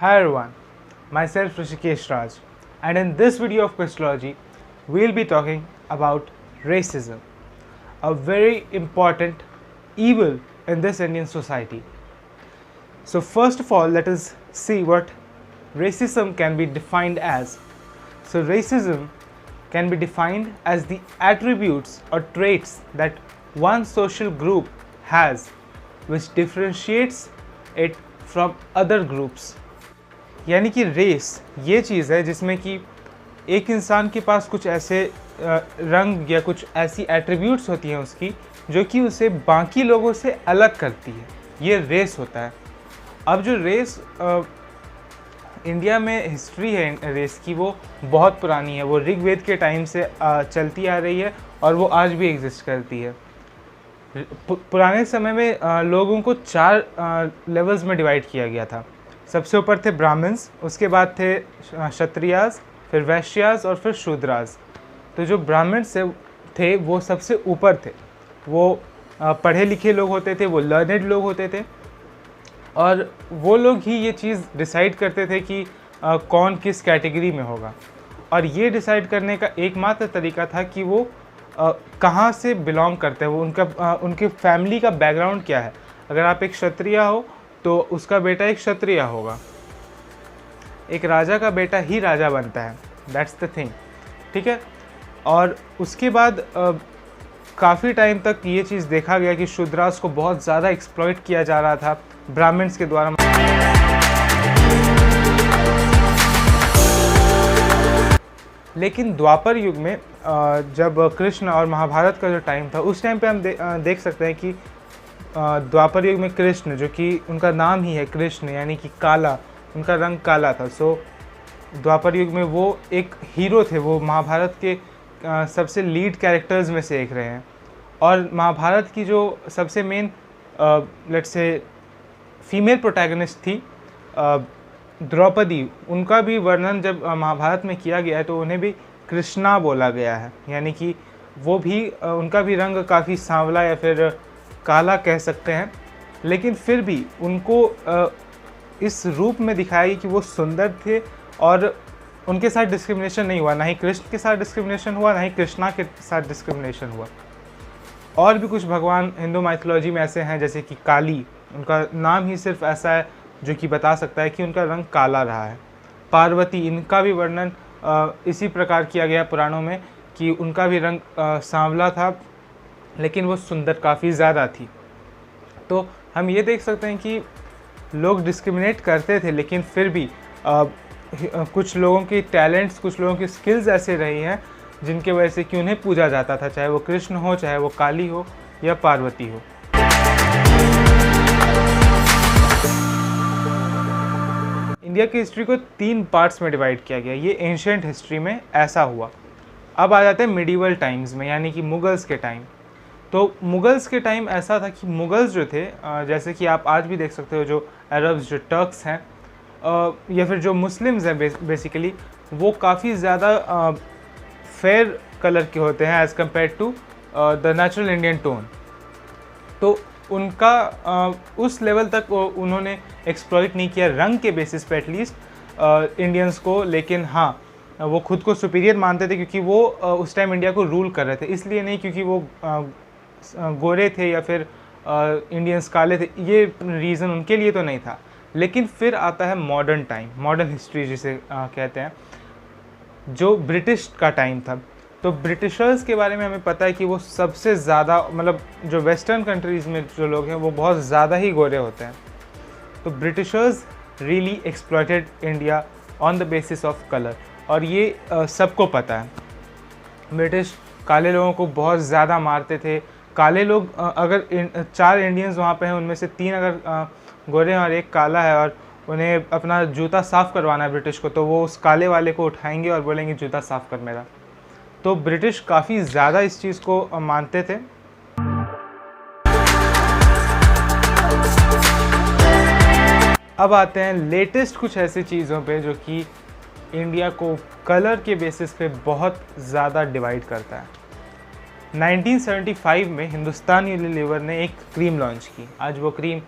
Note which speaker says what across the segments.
Speaker 1: Hi everyone, myself Rishikesh Raj, and in this video of Quizology, we'll be talking about racism, a very important evil in this Indian society. So first of all, let us see what racism can be defined as. So racism can be defined as the attributes or traits that one social group has which differentiates it from other groups. यानी कि race ये चीज़ है जिसमें कि एक इंसान के पास कुछ ऐसे रंग या कुछ ऐसी एट्रीब्यूट्स होती हैं उसकी जो कि उसे बाकी लोगों से अलग करती है, ये रेस होता है। अब जो रेस इंडिया में हिस्ट्री है रेस की वो बहुत पुरानी है, वो ऋग्वेद के टाइम से चलती आ रही है और वो आज भी एग्जिस्ट करती है। पुराने समय में लोगों को 4 लेवल्स में डिवाइड किया गया था। सबसे ऊपर थे ब्राह्मण्स, उसके बाद थे क्षत्रियास, फिर वैश्यास और फिर शूद्रास। तो जो ब्राह्मण्स थे वो सबसे ऊपर थे, वो पढ़े लिखे लोग होते थे, वो लर्नेड लोग होते थे और वो लोग ही ये चीज़ डिसाइड करते थे कि कौन किस कैटेगरी में होगा। और ये डिसाइड करने का एकमात्र तरीका था कि वो कहाँ से बिलोंग करते हैं, वो उनके फैमिली का बैकग्राउंड क्या है। अगर आप एक क्षत्रिय हो तो उसका बेटा एक क्षत्रिय होगा, एक राजा का बेटा ही राजा बनता है, दैट्स द थिंग, ठीक है। और उसके बाद काफ़ी टाइम तक ये चीज़ देखा गया कि शूद्रास को बहुत ज़्यादा एक्सप्लॉइट किया जा रहा था ब्राह्मण्स के द्वारा। लेकिन द्वापर युग में जब कृष्ण और महाभारत का जो टाइम था उस टाइम पे हम देख सकते हैं कि द्वापर युग में कृष्ण, जो कि उनका नाम ही है कृष्ण यानी कि काला, उनका रंग काला था। सो द्वापर युग में वो एक हीरो थे, वो महाभारत के सबसे लीड कैरेक्टर्स में से एक रहे हैं। और महाभारत की जो सबसे main let's say female protagonist थी द्रौपदी, उनका भी वर्णन जब महाभारत में किया गया है तो उन्हें भी कृष्णा बोला गया है, यानी कि वो भी उनका भी रंग काफ़ी सांवला या फिर काला कह सकते हैं। लेकिन फिर भी उनको इस रूप में दिखाया गया कि वो सुंदर थे और उनके साथ डिस्क्रिमिनेशन नहीं हुआ, ना ही कृष्ण के साथ डिस्क्रिमिनेशन हुआ, ना ही कृष्णा के साथ डिस्क्रिमिनेशन हुआ। और भी कुछ भगवान हिंदू माइथोलॉजी में ऐसे हैं जैसे कि काली, उनका नाम ही सिर्फ ऐसा है जो कि बता सकता है कि उनका रंग काला रहा है। पार्वती, इनका भी वर्णन इसी प्रकार किया गया पुराणों में कि उनका भी रंग सांवला था लेकिन वो सुंदर काफ़ी ज़्यादा थी। तो हम ये देख सकते हैं कि लोग डिस्क्रिमिनेट करते थे लेकिन फिर भी कुछ लोगों की टैलेंट्स, कुछ लोगों की स्किल्स ऐसे रही हैं जिनके वजह से कि उन्हें पूजा जाता था, चाहे वो कृष्ण हो, चाहे वो काली हो या पार्वती हो। इंडिया की हिस्ट्री को 3 पार्ट्स में डिवाइड किया गया। ये एंशिएंट हिस्ट्री में ऐसा हुआ। अब आ जाते हैं मिडीवल टाइम्स में, यानी कि मुगल्स के टाइम। तो मुगल्स के टाइम ऐसा था कि मुगल्स जो थे, जैसे कि आप आज भी देख सकते हो, जो अरब्स, जो टर्क्स हैं या फिर जो मुस्लिम्स हैं बेसिकली, वो काफ़ी ज़्यादा फेयर कलर के होते हैं as compared to the natural Indian tone. तो उनका उस लेवल तक उन्होंने एक्सप्लॉइट नहीं किया रंग के बेसिस पे एटलीस्ट इंडियंस को। लेकिन हाँ, वो खुद को सुपीरियर मानते थे क्योंकि वो उस टाइम इंडिया को रूल कर रहे थे, इसलिए नहीं क्योंकि वो गोरे थे या फिर इंडियंस काले थे, ये रीज़न उनके लिए तो नहीं था। लेकिन फिर आता है मॉडर्न टाइम, मॉडर्न हिस्ट्री जिसे कहते हैं, जो ब्रिटिश का टाइम था। तो ब्रिटिशर्स के बारे में हमें पता है कि वो सबसे ज़्यादा, मतलब जो वेस्टर्न कंट्रीज़ में जो लोग हैं वो बहुत ज़्यादा ही गोरे होते हैं। तो Britishers really exploited India on the basis of colour, और ये सबको पता है। ब्रिटिश काले लोगों को बहुत ज़्यादा मारते थे। काले लोग अगर 4 इंडियंस वहाँ पे हैं, उनमें से 3 अगर गोरे हैं और 1 काला है और उन्हें अपना जूता साफ़ करवाना है ब्रिटिश को, तो वो उस काले वाले को उठाएंगे और बोलेंगे जूता साफ़ कर मेरा। तो ब्रिटिश काफ़ी ज़्यादा इस चीज़ को मानते थे। अब आते हैं लेटेस्ट कुछ ऐसी चीज़ों पे जो कि इंडिया को कलर के बेसिस पे बहुत ज़्यादा डिवाइड करता है। 1975 में हिंदुस्तान यूनिलीवर ने एक क्रीम लॉन्च की। आज वो क्रीम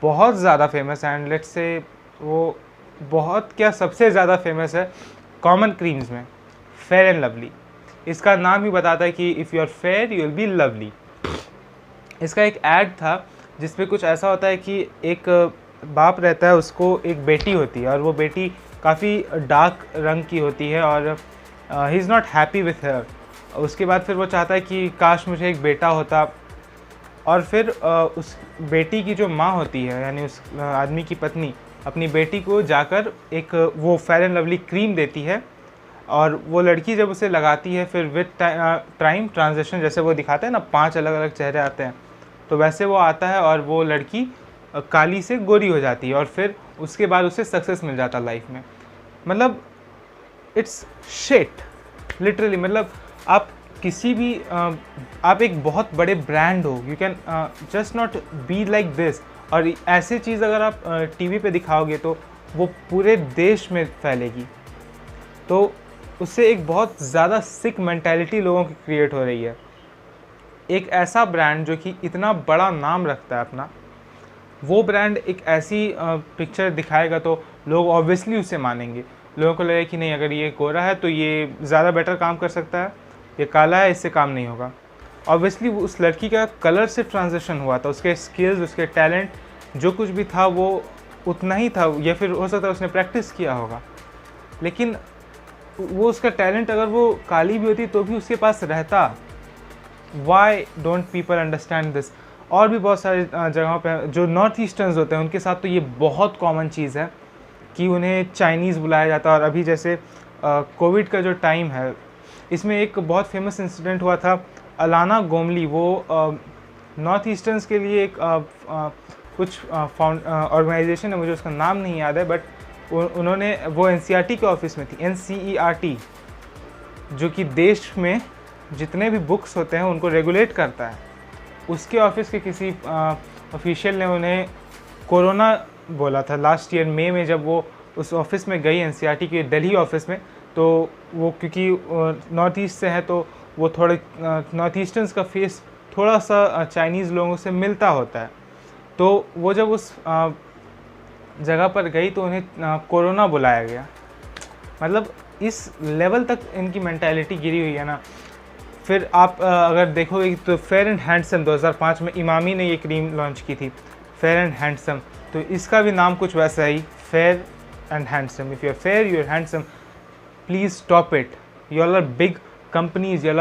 Speaker 1: बहुत ज़्यादा फेमस है एंड लेट्स से वो बहुत क्या सबसे ज़्यादा फेमस है कॉमन क्रीम्स में, फेयर एंड लवली। इसका नाम ही बताता है कि if you are fair you will be lovely. इसका एक ऐड था जिसमें कुछ ऐसा होता है कि एक बाप रहता है, उसको एक बेटी होती है और वो बेटी काफ़ी डार्क रंग की होती है और he is not happy with her. उसके बाद फिर वो चाहता है कि काश मुझे एक बेटा होता, और फिर उस बेटी की जो माँ होती है यानी उस आदमी की पत्नी अपनी बेटी को जाकर एक वो फेयर एंड लवली क्रीम देती है, और वो लड़की जब उसे लगाती है फिर विद टाइम ट्रांजिशन, जैसे वो दिखाते हैं ना 5 अलग अलग चेहरे आते हैं, तो वैसे वो आता है और वो लड़की काली से गोरी हो जाती है और फिर उसके बाद उसे सक्सेस मिल जाता है लाइफ में। मतलब इट्स शिट लिटरली। मतलब आप किसी भी आप एक बहुत बड़े ब्रांड हो, you can just not be like this. और ऐसी चीज़ अगर आप टीवी पे दिखाओगे तो वो पूरे देश में फैलेगी, तो उससे एक बहुत ज़्यादा सिक मेंटालिटी लोगों की क्रिएट हो रही है। एक ऐसा ब्रांड जो कि इतना बड़ा नाम रखता है अपना, वो ब्रांड एक ऐसी पिक्चर दिखाएगा तो लोग ऑब्वियसली उसे मानेंगे। लोगों को लगेगा कि नहीं, अगर ये गोरा है तो ये ज़्यादा बेटर काम कर सकता है, ये काला है इससे काम नहीं होगा। ऑब्वियसली उस लड़की का कलर से ट्रांजिशन हुआ था, उसके स्किल्स, उसके टैलेंट जो कुछ भी था वो उतना ही था, या फिर हो सकता है उसने प्रैक्टिस किया होगा, लेकिन वो उसका टैलेंट अगर वो काली भी होती तो भी उसके पास रहता। Why don't people understand this. और भी बहुत सारे जगहों पे जो नॉर्थ ईस्टर्न्स होते हैं उनके साथ तो ये बहुत कॉमन चीज़ है कि उन्हें चाइनीज़ बुलाया जाता है। और अभी जैसे कोविड का जो टाइम है, इसमें एक बहुत फेमस इंसिडेंट हुआ था। अलाना गोमली, वो नॉर्थ ईस्टर्न्स के लिए एक कुछ ऑर्गेनाइजेशन है, मुझे उसका नाम नहीं याद है, बट उन्होंने वो NCERT के ऑफिस में थी, NCERT, जो कि देश में जितने भी बुक्स होते हैं उनको रेगुलेट करता है। उसके ऑफिस के किसी ऑफिशियल ने उन्हें कोरोना बोला था लास्ट ईयर मई में, जब वो उस ऑफिस में गई NCERT के दिल्ली ऑफिस में। तो वो क्योंकि नॉर्थ ईस्ट से है तो वो थोड़े नॉर्थ ईस्टर्न्स का फेस थोड़ा सा चाइनीज़ लोगों से मिलता होता है, तो वो जब उस जगह पर गई तो उन्हें कोरोना बुलाया गया। मतलब इस लेवल तक इनकी मेंटालिटी गिरी हुई है ना। फिर आप अगर देखोगे तो फेयर एंड हैंडसम 2005 में इमामी ने ये क्रीम लॉन्च की थी, फेयर एंड हैंडसम, तो इसका भी नाम कुछ वैसा ही, fair and handsome. If you are fair you are handsome, please stop it. You are big companies, you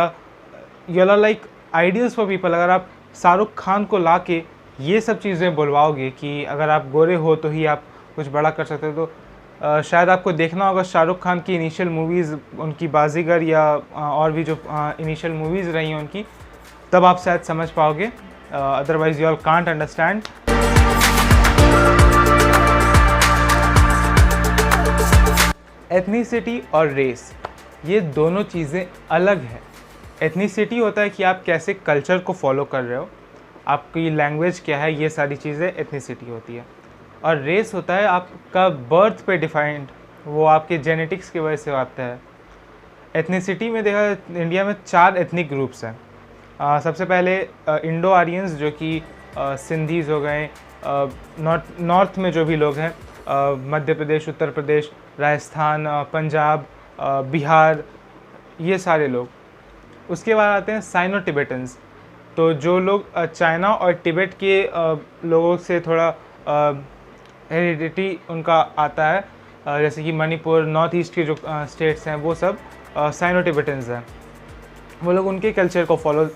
Speaker 1: are like ideals for people. अगर आप शाहरुख खान को ला के ये सब चीज़ें बुलवाओगे कि अगर आप गोरे हो तो ही आप कुछ बड़ा कर सकते हो, तो शायद आपको देखना होगा शाहरुख खान की इनिशियल मूवीज़, उनकी बाजीगर या और भी जो इनिशियल मूवीज़ रही हैं उनकी, तब आप शायद समझ पाओगे। Otherwise you all can't understand. Ethnicity और रेस, ये दोनों चीज़ें अलग हैं। एथनिसिटी होता है कि आप कैसे कल्चर को फॉलो कर रहे हो, आपकी लैंग्वेज क्या है, ये सारी चीज़ें एथनिसिटी होती है। और रेस होता है आपका बर्थ पे डिफाइंड, वो आपके जेनेटिक्स की वजह से आता है। एथनिसिटी में देखा इंडिया में 4 एथनिक ग्रुप्स हैं। सबसे पहले इंडो आर्यंस, जो कि सिंधीज़ हो गए, नॉर्थ में जो भी लोग हैं, मध्य प्रदेश, उत्तर प्रदेश, राजस्थान, पंजाब, बिहार, ये सारे लोग। उसके बाद आते हैं साइनो टिबेटन्स, तो जो लोग चाइना और तिब्बत के लोगों से थोड़ा हेरिडिटी उनका आता है, जैसे कि मणिपुर, नॉर्थ ईस्ट के जो स्टेट्स हैं वो सब साइनो टिबेटन्स हैं। वो लोग उनके कल्चर को फॉलो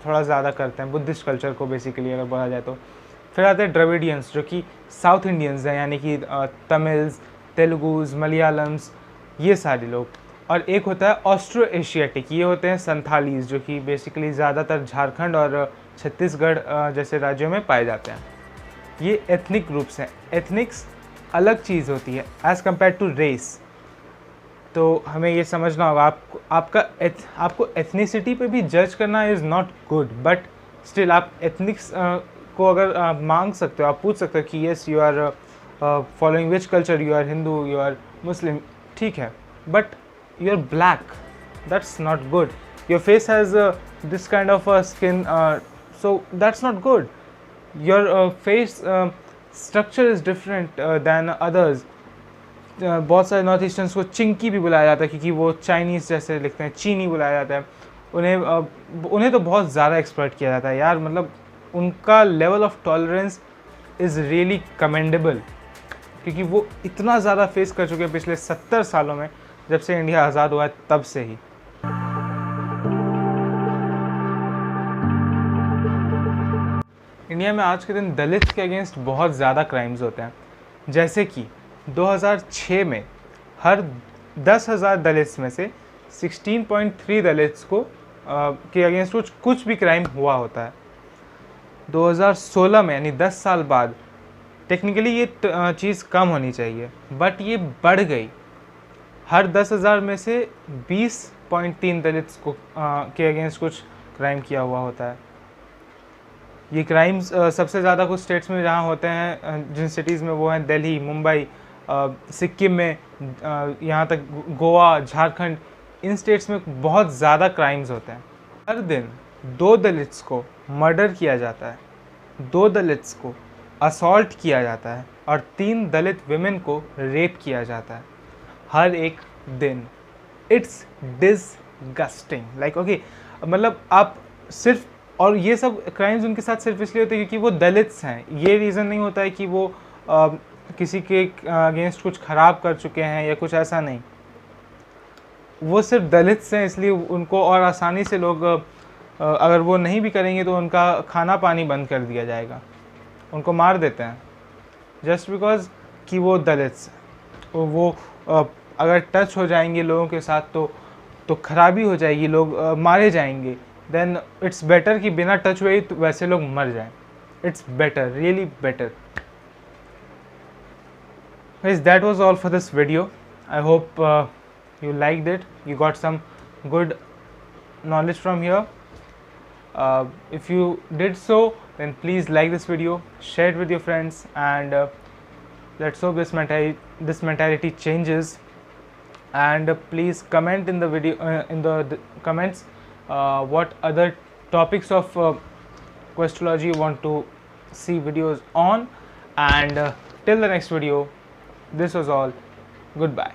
Speaker 1: थोड़ा ज़्यादा करते हैं, बुद्धिस्ट कल्चर को बेसिकली अगर बोला जाए तो। फिर आते हैं द्रविडियंस, जो कि साउथ इंडियंस हैं, यानी कि तमिल्स, तेलुगुज, मलयालम्स, ये सारे लोग। और एक होता है ऑस्ट्रो एशियाटिक, ये होते हैं संथालीज, जो कि बेसिकली ज़्यादातर झारखंड और छत्तीसगढ़ जैसे राज्यों में पाए जाते हैं। ये एथनिक ग्रुप्स हैं। एथनिक्स अलग चीज़ होती है एज़ कम्पेयर टू रेस। तो हमें ये समझना होगा, आपको एथनिसिटी पे भी जज करना is not good, but still आप एथनिक्स को अगर मांग सकते हो, आप पूछ सकते हो कि yes you are following which culture, you are Hindu, you are Muslim, ठीक है, but you are black, that's not good. Your face has this kind of skin, so that's not good. Your face structure is different than others. बहुत सारे north ईस्टर्न्स को चिंकी भी बुलाया जाता है क्योंकि वो चाइनीज़ जैसे लिखते हैं, चीनी बुलाया जाता है उन्हें तो बहुत ज़्यादा एक्सप्लॉइट किया जाता है यार। मतलब उनका level of tolerance is really commendable क्योंकि वो इतना ज़्यादा फेस कर चुके हैं पिछले 70 सालों में, जब से इंडिया आज़ाद हुआ है तब से ही। इंडिया में आज के दिन दलित के अगेंस्ट बहुत ज़्यादा क्राइम्स होते हैं, जैसे कि 2006 में हर 10,000 दलित्स में से 16.3 दलित्स को के अगेंस्ट कुछ भी क्राइम हुआ होता है। 2016 में यानी 10 साल बाद टेक्निकली ये चीज़ कम होनी चाहिए, बट ये बढ़ गई। हर 10,000 में से 20.3 दलित्स को के अगेंस्ट कुछ क्राइम किया हुआ होता है। ये क्राइम्स सबसे ज़्यादा कुछ स्टेट्स में जहाँ होते हैं, जिन सिटीज़ में वो हैं दिल्ली, मुंबई, सिक्किम में, यहाँ तक गोवा, झारखंड, इन स्टेट्स में बहुत ज़्यादा क्राइम्स होते हैं। हर दिन 2 दलित्स को मर्डर किया जाता है, 2 दलित्स को असॉल्ट किया जाता है और 3 दलित विमेन को रेप किया जाता है हर एक दिन। इट्स डिसगस्टिंग, लाइक ओके, मतलब आप सिर्फ, और ये सब क्राइम्स उनके साथ सिर्फ इसलिए होते हैं क्योंकि वो दलित्स हैं। ये रीज़न नहीं होता है कि वो किसी के अगेंस्ट कुछ ख़राब कर चुके हैं या कुछ ऐसा नहीं। वो सिर्फ दलित्स हैं इसलिए उनको और आसानी से लोग अगर वो नहीं भी करेंगे तो उनका खाना पानी बंद कर दिया जाएगा, उनको मार देते हैं जस्ट बिकॉज कि वो दलित्स। वो अगर टच हो जाएंगे लोगों के साथ तो खराबी हो जाएगी, लोग मारे जाएंगे। देन इट्स बेटर कि बिना टच हुए ही तो वैसे लोग मर जाएं। It's better, really better. Guys, that was all for this video. I hope you liked it. You got some good knowledge from here. If you did so, then please like this video, share it with your friends, and let's hope this mentality changes. And please comment in the video in the comments what other topics of Questology you want to see videos on. And till the next video, this was all. Goodbye.